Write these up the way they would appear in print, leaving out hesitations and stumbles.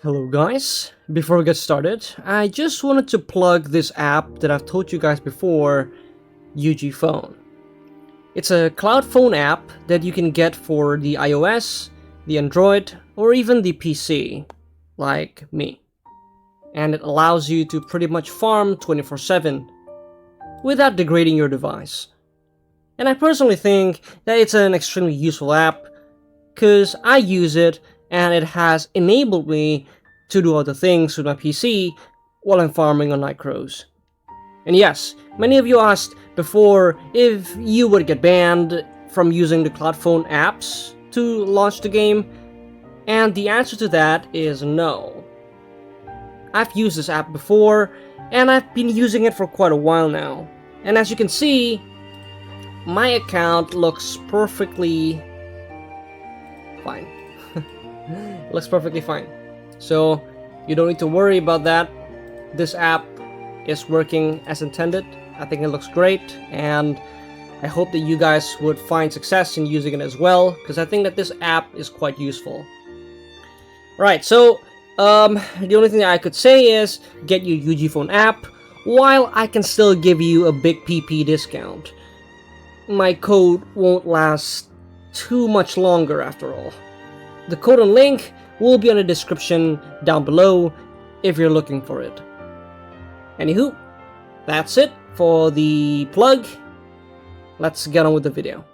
Hello guys, before we get started, I just wanted to plug this app that I've told you guys before, UGPhone. It's a cloud phone app that you can get for the iOS, the Android, or even the PC, like me. And it allows you to pretty much farm 24/7 without degrading your device. And I personally think that it's an extremely useful app because I use it and it has enabled me to do other things with my PC while I'm farming on CROWS. And yes, many of you asked before if you would get banned from using the cloud phone apps to launch the game, and the answer to that is no. I've used this app before, and I've been using it for quite a while now. And as you can see, my account looks perfectly fine. It looks perfectly fine. So you don't need to worry about that. This app is working as intended. I think it looks great, and I hope that you guys would find success in using it as well, because I think that this app is quite useful. Right, so the only thing that I could say is get your UGPhone app while I can still give you a big PP discount. My code won't last too much longer after all. The code and link will be in the description down below if you're looking for it. Anywho, that's it for the plug. Let's get on with the video.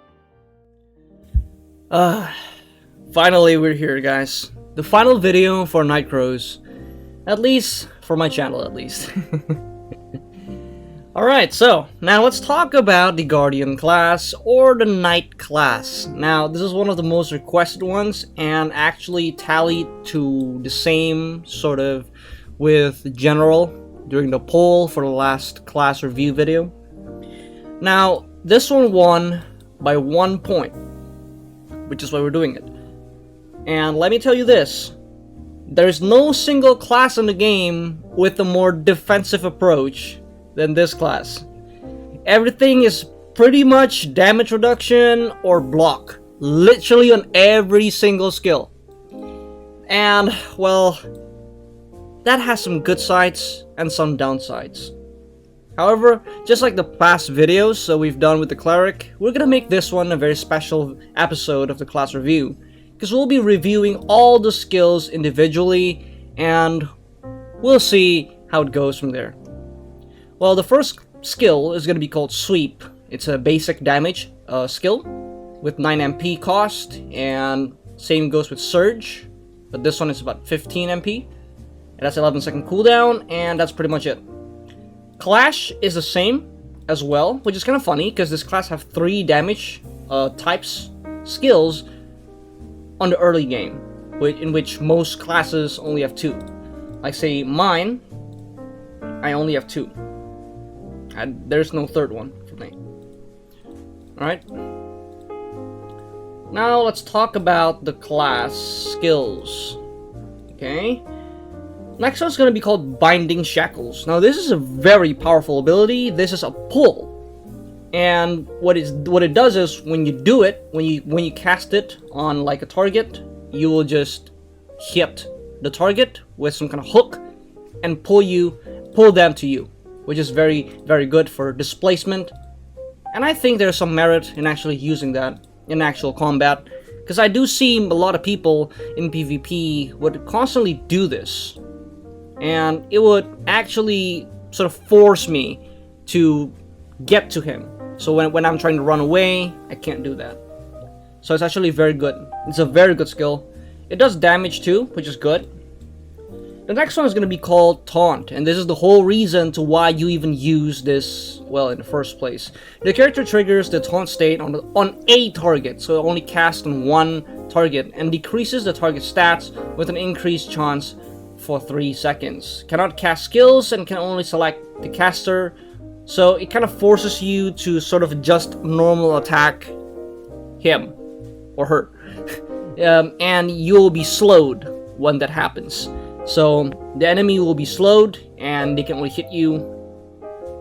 Finally we're here, guys. The final video for CROWS. At least for my channel, at least. Alright, so now let's talk about the Guardian class or the Knight class. Now, this is one of the most requested ones and actually tallied to the same sort of with General during the poll for the last class review video. Now, this one won by 1 point, which is why we're doing it. And let me tell you this, there's no single class in the game with a more defensive approach than this class. Everything is pretty much damage reduction or block, literally on every single skill. And well, that has some good sides and some downsides. However, just like the past videos that we've done with the cleric, we're gonna make this one a very special episode of the class review, because we'll be reviewing all the skills individually and we'll see how it goes from there. Well, the first skill is going to be called Sweep. It's a basic damage skill with 9 MP cost, and same goes with Surge, but this one is about 15 MP, and that's 11-second cooldown, and that's pretty much it. Clash is the same as well, which is kind of funny because this class have 3 damage types skills on the early game, in which most classes only have 2. Like say mine, I only have 2. And there's no third one for me. Alright. Now let's talk about the class skills. Okay. Next one's going to be called Binding Shackles. Now this is a very powerful ability. This is a pull. And what it does is when you do it, when you cast it on like a target, you will just hit the target with some kind of hook and pull them to you, which is very, very good for displacement. And I think there's some merit in actually using that in actual combat, because I do see a lot of people in PvP would constantly do this, and it would actually sort of force me to get to him. So when I'm trying to run away, I can't do that. So it's actually very good. It's a very good skill. It does damage too, which is good. The next one is going to be called Taunt, and this is the whole reason to why you even use this, well, in the first place. The character triggers the Taunt state on a target, so it only casts on one target, and decreases the target stats with an increased chance for 3 seconds. Cannot cast skills and can only select the caster, so it kind of forces you to sort of just normal attack him or her. And you'll be slowed when that happens. So the enemy will be slowed and they can only hit you,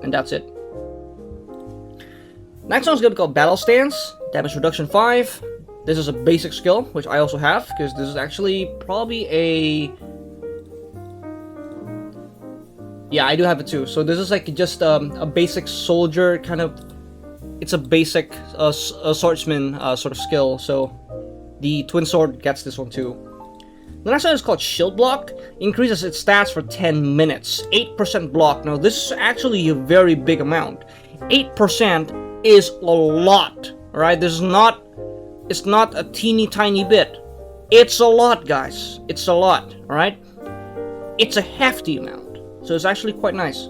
and that's it. Next one's gonna be called Battle Stance, damage reduction 5. This is a basic skill, which I also have, because this is actually probably a Yeah, I do have it too. So this is like just a basic soldier kind of. It's a basic swordsman sort of skill. So the twin sword gets this one too. The next one is called Shield Block. Increases its stats for 10 minutes. 8% block. Now this is actually a very big amount. 8% is a lot. Alright, this is not. It's not a teeny tiny bit. It's a lot, guys. It's a lot. Alright. It's a hefty amount. So it's actually quite nice.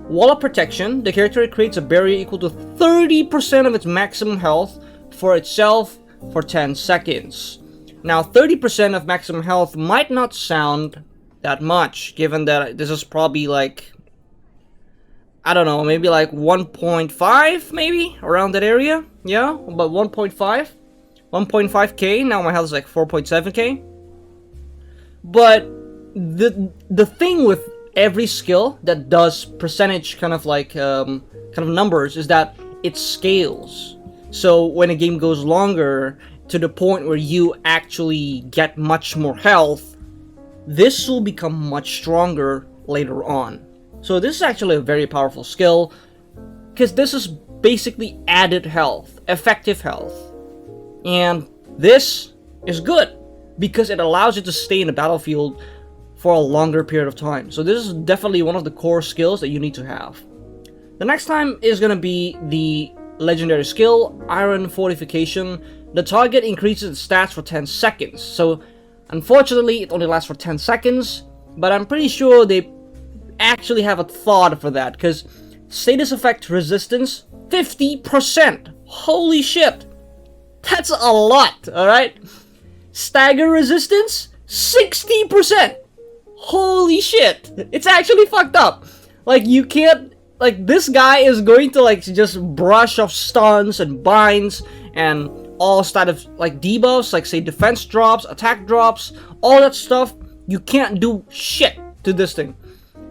Wall of Protection. The character creates a barrier equal to 30% of its maximum health for itself for 10 seconds. Now, 30% of maximum health might not sound that much, given that this is probably like, I don't know, maybe like 1.5, maybe? Around that area? Yeah, about 1.5? 1.5k, now my health is like 4.7k. But the thing with every skill that does percentage kind of like, kind of numbers is that it scales. So when a game goes longer, to the point where you actually get much more health, this will become much stronger later on. So this is actually a very powerful skill, because this is basically added health, effective health. And this is good, because it allows you to stay in the battlefield for a longer period of time. So this is definitely one of the core skills that you need to have. The next time is going to be the legendary skill, Iron Fortification. The target increases its stats for 10 seconds. So, unfortunately, it only lasts for 10 seconds. But I'm pretty sure they actually have a thought for that. Because status effect resistance, 50%. Holy shit. That's a lot, alright? Stagger resistance, 60%. Holy shit. It's actually fucked up. Like, you can't... Like, this guy is going to, like, just brush off stuns and binds and all status, like, debuffs, like, say, defense drops, attack drops, all that stuff. You can't do shit to this thing.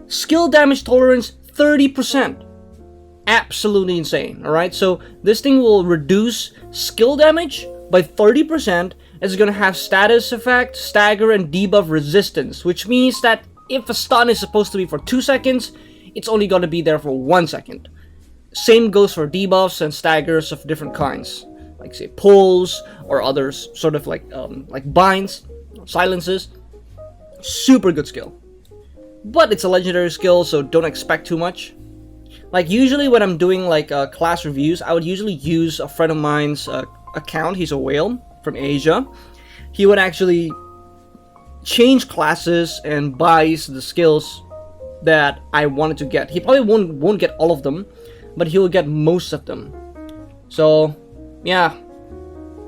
Skill damage tolerance, 30%. Absolutely insane, alright? So, this thing will reduce skill damage by 30%. It's going to have status effect, stagger, and debuff resistance, which means that if a stun is supposed to be for 2 seconds, it's only going to be there for 1 second. Same goes for debuffs and staggers of different kinds, like say pulls or others, sort of like binds, silences. Super good skill, but it's a legendary skill, so don't expect too much. Like usually when I'm doing like class reviews, I would usually use a friend of mine's account. He's a whale from Asia. He would actually change classes and buys the skills that I wanted to get. He probably won't get all of them, but he will get most of them. So yeah,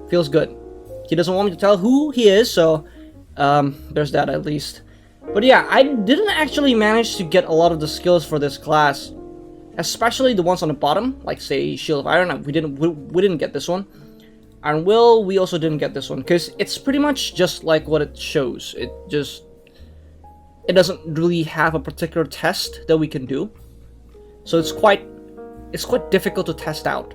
feels good. He doesn't want me to tell who he is, so there's that at least. But yeah, I didn't actually manage to get a lot of the skills for this class, especially the ones on the bottom, like say Shield of Iron. We didn't get this one. Iron Will, we also didn't get this one, because it's pretty much just like what it shows. It doesn't really have a particular test that we can do, so it's quite difficult to test out.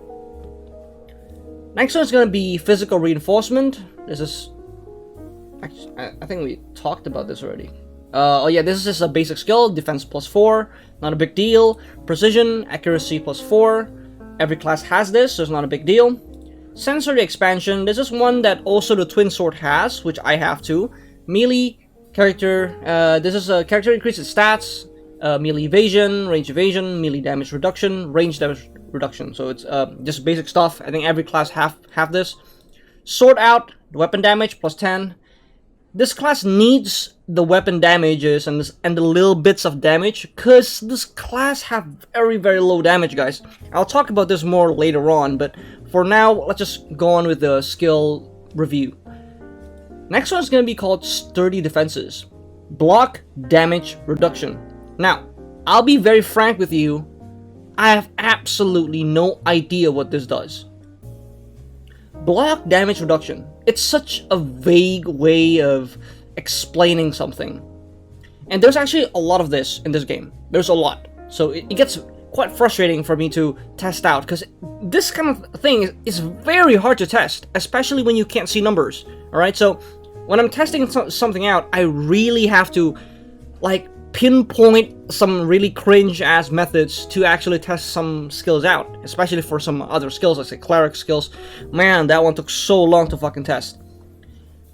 Next one is going to be Physical Reinforcement. This is actually, I think we talked about this already. Oh yeah, this is just a basic skill. Defense +4, not a big deal. Precision, accuracy +4. Every class has this, so it's not a big deal. Sensory Expansion. This is one that also the Twin Sword has, which I have too. Melee character, this is a character increases stats, melee evasion, range evasion, melee damage reduction, range damage reduction. So it's just basic stuff. I think every class have this. Sword Out, weapon damage +10. This class needs the weapon damages and the little bits of damage, because this class have very, very low damage, guys. I'll talk about this more later on, but for now, let's just go on with the skill review. Next one is going to be called Sturdy Defenses. Block Damage Reduction. Now, I'll be very frank with you, I have absolutely no idea what this does. Block Damage Reduction. It's such a vague way of explaining something. And there's actually a lot of this in this game. There's a lot. So it gets quite frustrating for me to test out, because this kind of thing is very hard to test, especially when you can't see numbers. Alright, so when I'm testing something out, I really have to like pinpoint some really cringe ass methods to actually test some skills out, especially for some other skills, like say cleric skills. Man, that one took so long to fucking test.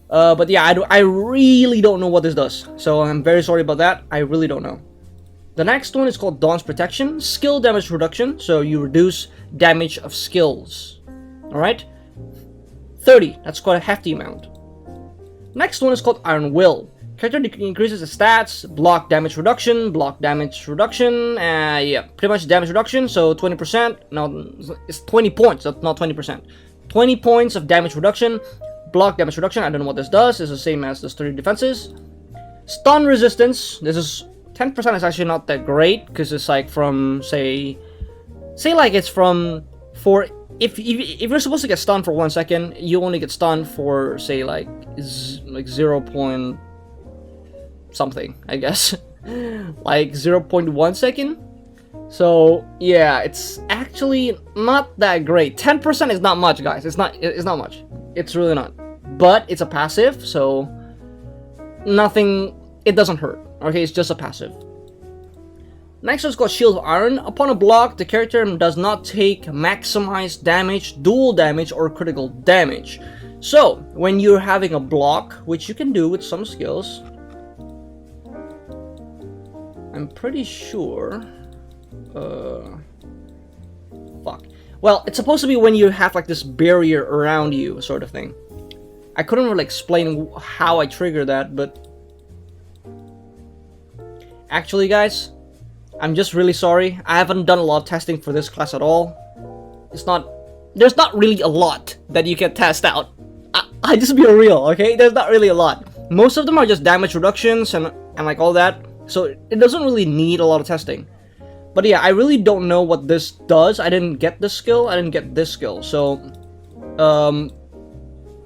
But yeah, I really don't know what this does, so I'm very sorry about that. I really don't know. The next one is called Dawn's Protection, skill damage reduction, so you reduce damage of skills. Alright? 30, that's quite a hefty amount. Next one is called Iron Will. Character increases the stats, block damage reduction, yeah, pretty much damage reduction, so 20%, no, it's 20 points, that's not 20%. 20 points of damage reduction, block damage reduction, I don't know what this does, it's the same as the sturdy defenses. Stun resistance, this is 10% is actually not that great, because it's like from, say like it's from, if you're supposed to get stunned for 1 second, you only get stunned for, say, like 0 point something, I guess. Like 0.1 second. So yeah, it's actually not that great. 10% is not much, guys. It's not much. It's really not. But it's a passive, so nothing, it doesn't hurt. Okay, it's just a passive. Next one is called Shield of Iron. Upon a block, the character does not take maximized damage, dual damage, or critical damage. So, when you're having a block, which you can do with some skills, I'm pretty sure... fuck. Well, it's supposed to be when you have like this barrier around you, sort of thing. I couldn't really explain how I trigger that, but... Actually, guys, I'm just really sorry. I haven't done a lot of testing for this class at all. There's not really a lot that you can test out. I just be real, okay? There's not really a lot. Most of them are just damage reductions and like all that. So it doesn't really need a lot of testing. But yeah, I really don't know what this does. I didn't get this skill. I didn't get this skill. So,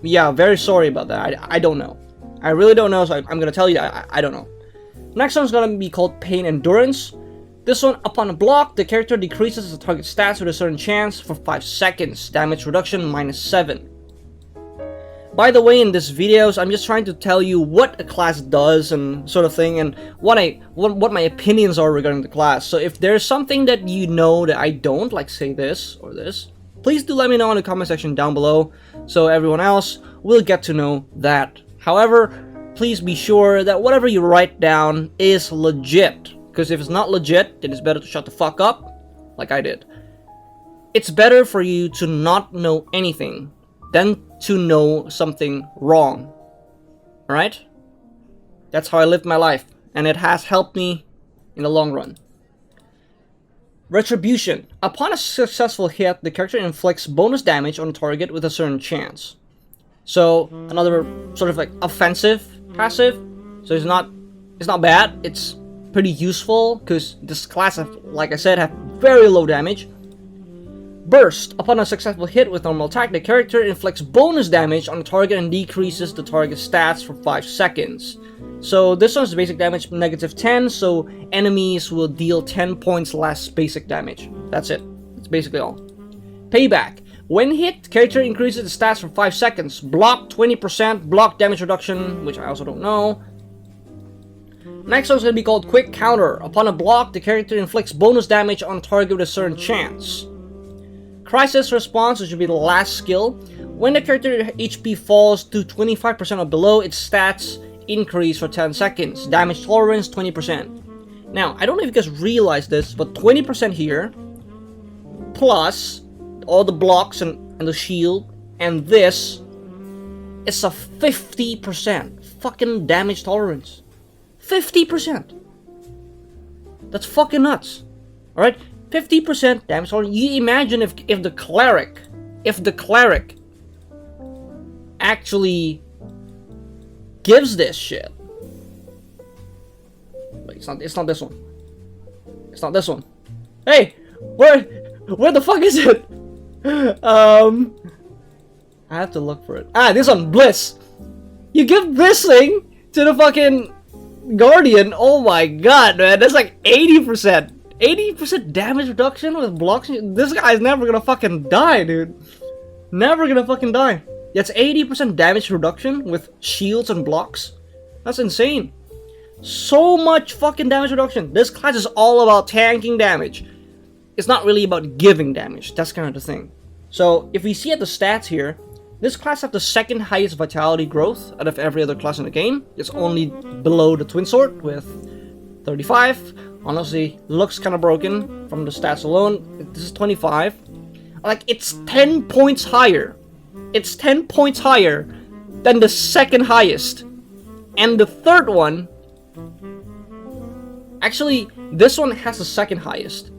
yeah, very sorry about that. I don't know. I really don't know, so I'm gonna tell you I don't know. Next one's gonna be called Pain Endurance. This one, upon a block, the character decreases the target stats with a certain chance for 5 seconds. Damage reduction -7. By the way, in this videos, I'm just trying to tell you what a class does and sort of thing, and what my opinions are regarding the class. So if there's something that you know that I don't, like say this or this, please do let me know in the comment section down below, so everyone else will get to know that. However, please be sure that whatever you write down is legit. Because if it's not legit, then it's better to shut the fuck up, like I did. It's better for you to not know anything than to know something wrong. Alright? That's how I lived my life, and it has helped me in the long run. Retribution. Upon a successful hit, the character inflicts bonus damage on a target with a certain chance. So, another sort of like offensive passive. So it's not bad. It's pretty useful because this class, like I said, have very low damage. Burst. Upon a successful hit with normal attack, the character inflicts bonus damage on the target and decreases the target's stats for 5 seconds. So this one's basic damage -10, so enemies will deal 10 points less basic damage. That's it. That's basically all. Payback. When hit, character increases the stats for 5 seconds. Block 20%, block damage reduction, which I also don't know. Next one's going to be called Quick Counter. Upon a block, the character inflicts bonus damage on a target with a certain chance. Crisis Response, which should be the last skill. When the character HP falls to 25% or below, its stats increase for 10 seconds. Damage tolerance 20%. Now, I don't know if you guys realize this, but 20% here, plus all the blocks and the shield, and this is a 50% fucking damage tolerance. 50%. That's fucking nuts. Alright? 50% damage tolerance. You imagine if the cleric actually gives this shit. Wait, it's not this one. It's not this one. Hey, where the fuck is it? I have to look for it. Ah, this one, Bliss. You give this thing to the fucking Guardian. Oh my god, man, that's like 80%. 80% damage reduction with blocks. This guy's never gonna fucking die, dude. Never gonna fucking die. That's 80% damage reduction with shields and blocks. That's insane. So much fucking damage reduction. This class is all about tanking damage. It's not really about giving damage. That's kind of the thing. So if we see at the stats here, this class has the second highest vitality growth out of every other class in the game. It's only below the Twin Sword with 35. Honestly, looks kind of broken from the stats alone. This is 25. Like, it's 10 points higher. It's 10 points higher than the second highest. And the third one, actually, this one has the second highest.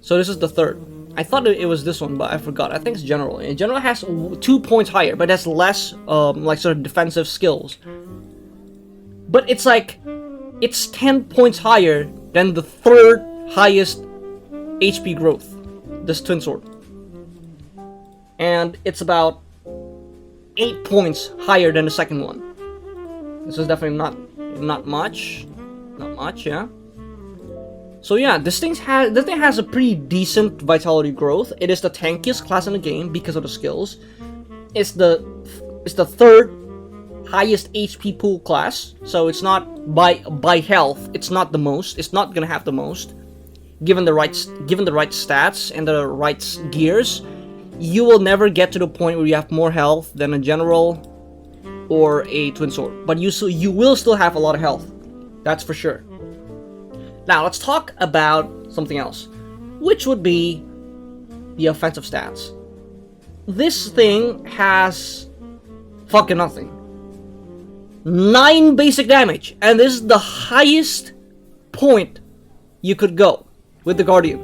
So this is the third. I thought it was this one, but I forgot. I think it's general. And general has 2 points higher, but has less, like, sort of defensive skills. But it's like, it's 10 points higher than the third highest HP growth, this Twin Sword. And it's about 8 points higher than the second one. This is definitely not much. Not much, yeah. So yeah, this thing has a pretty decent vitality growth. It is the tankiest class in the game because of the skills. It's the third highest HP pool class, so it's not by health. It's not the most. It's not gonna have the most. Given the right stats and the right gears, you will never get to the point where you have more health than a general or a Twin Sword. But you will still have a lot of health. That's for sure. Now, let's talk about something else, which would be the offensive stats. This thing has fucking nothing. 9 basic damage, and this is the highest point you could go with the Guardian.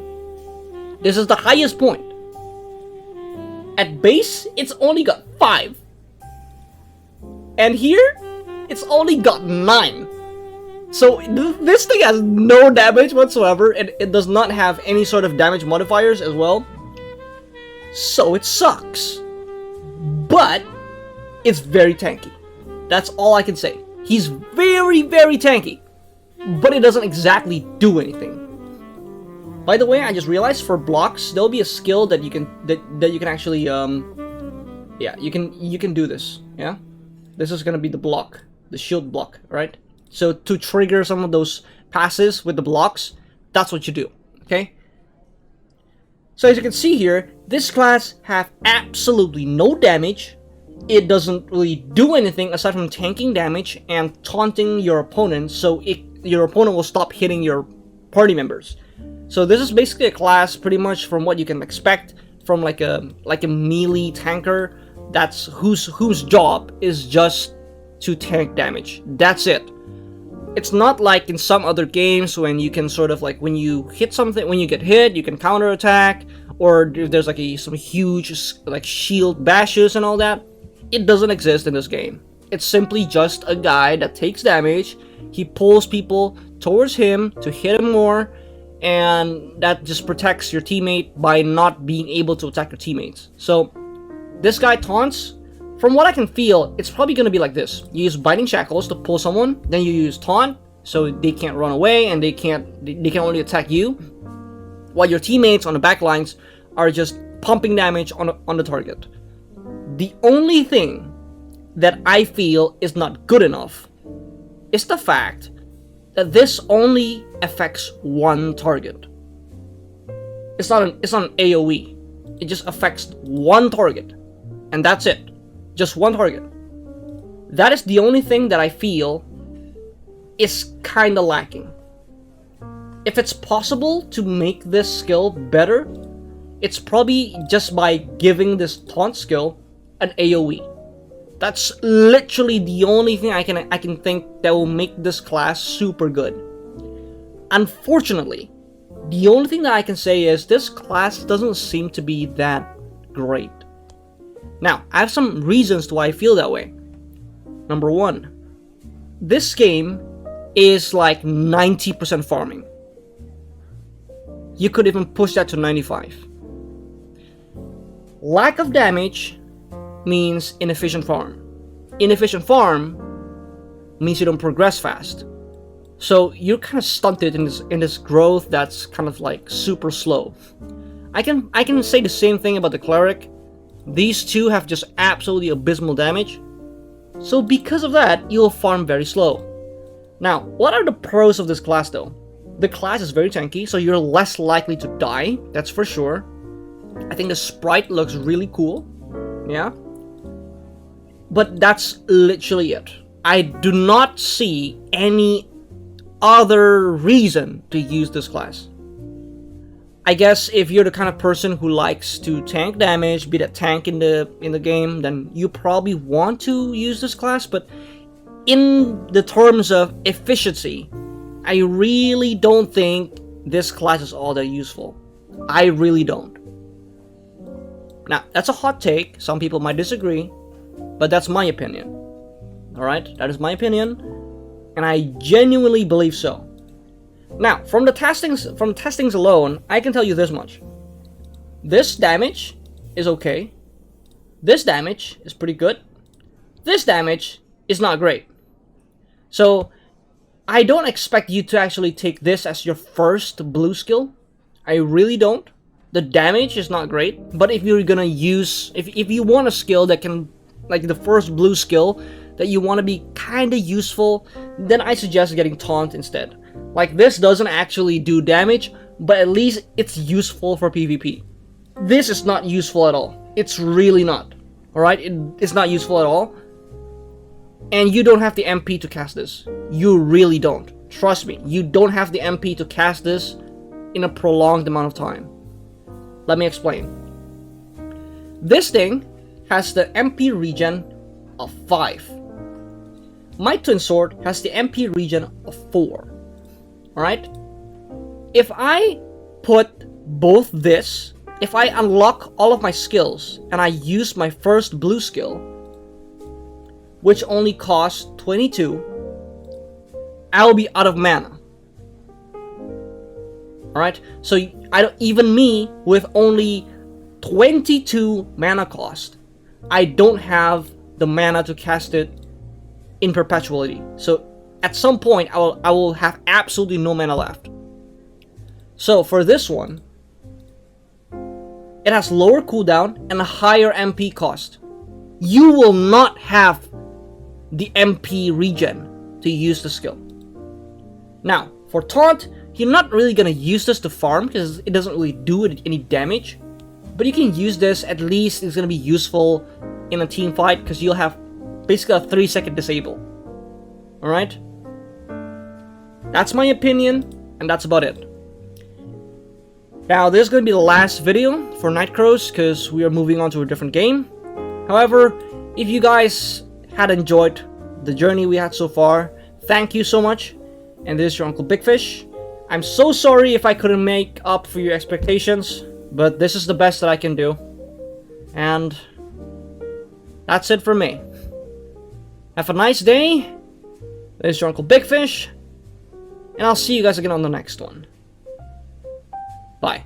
This is the highest point. At base, it's only got 5. And here, it's only got 9. So this thing has no damage whatsoever, and it does not have any sort of damage modifiers as well. So it sucks. But it's very tanky. That's all I can say. He's very, very tanky. But it doesn't exactly do anything. By the way, I just realized for blocks, there'll be a skill that you can actually yeah, you can do this, yeah? This is gonna be the block, the shield block, right? So to trigger some of those passes with the blocks, that's what you do, okay? So as you can see here, this class have absolutely no damage. It doesn't really do anything aside from tanking damage and taunting your opponent, so your opponent will stop hitting your party members. So this is basically a class pretty much from what you can expect from like a melee tanker that's whose job is just to tank damage. That's it. It's not like in some other games when you can sort of like when you hit something, when you get hit, you can counterattack, or if there's like some huge like shield bashes and all that. It doesn't exist in this game. It's simply just a guy that takes damage. He pulls people towards him to hit him more, and that just protects your teammate by not being able to attack your teammates. So this guy taunts. From what I can feel, it's probably going to be like this. You use Biting Shackles to pull someone, then you use Taunt, so they can't run away and they can only attack you, while your teammates on the back lines are just pumping damage on the target. The only thing that I feel is not good enough is the fact that this only affects one target. It's not an AoE. It just affects one target, and that's it. Just one target. That is the only thing that I feel is kinda lacking. If it's possible to make this skill better, it's probably just by giving this taunt skill an AoE. That's literally the only thing I can think that will make this class super good. Unfortunately, the only thing that I can say is this class doesn't seem to be that great. Now, I have some reasons to why I feel that way. Number one, this game is like 90% farming. You could even push that to 95. Lack of damage means inefficient farm. Inefficient farm means you don't progress fast. So you're kind of stunted in this growth that's kind of like super slow. I can say the same thing about the cleric. These two have just absolutely abysmal damage. So because of that, you'll farm very slow. Now, what are the pros of this class though? The class is very tanky, so you're less likely to die, that's for sure. I think the sprite looks really cool, yeah. But that's literally it. I do not see any other reason to use this class. I guess if you're the kind of person who likes to tank damage, be that tank in the game, then you probably want to use this class, but in the terms of efficiency, I really don't think this class is all that useful. I really don't. Now, that's a hot take. Some people might disagree, but that's my opinion. Alright, that is my opinion, and I genuinely believe so. Now, from testings alone, I can tell you this much. This damage is okay. This damage is pretty good. This damage is not great. So, I don't expect you to actually take this as your first blue skill. I really don't. The damage is not great, but if you're gonna use, if you want a skill that can, like the first blue skill, that you want to be kinda useful, then I suggest getting Taunt instead. Like, this doesn't actually do damage, but at least it's useful for PvP. This is not useful at all. It's really not. Alright? It's not useful at all. And you don't have the MP to cast this. You really don't. Trust me, you don't have the MP to cast this in a prolonged amount of time. Let me explain. This thing has the MP regen of 5. My Twin Sword has the MP regen of 4. Alright? If I put both this, if I unlock all of my skills and I use my first blue skill, which only costs 22, I'll be out of mana. Alright? So even me with only 22 mana cost, I don't have the mana to cast it in perpetuity. So at some point I will have absolutely no mana left. So for this one, it has lower cooldown and a higher MP cost. You will not have the MP regen to use the skill. Now, for Taunt, you're not really gonna use this to farm because it doesn't really do any damage. But you can use this, at least it's gonna be useful in a team fight because you'll have basically a 3-second disable. Alright? That's my opinion, and that's about it. Now, this is going to be the last video for Night CROWS because we are moving on to a different game. However, if you guys had enjoyed the journey we had so far, thank you so much. And this is your Uncle BigFish. I'm so sorry if I couldn't make up for your expectations, but this is the best that I can do. And that's it for me. Have a nice day. This is your Uncle BigFish, and I'll see you guys again on the next one. Bye.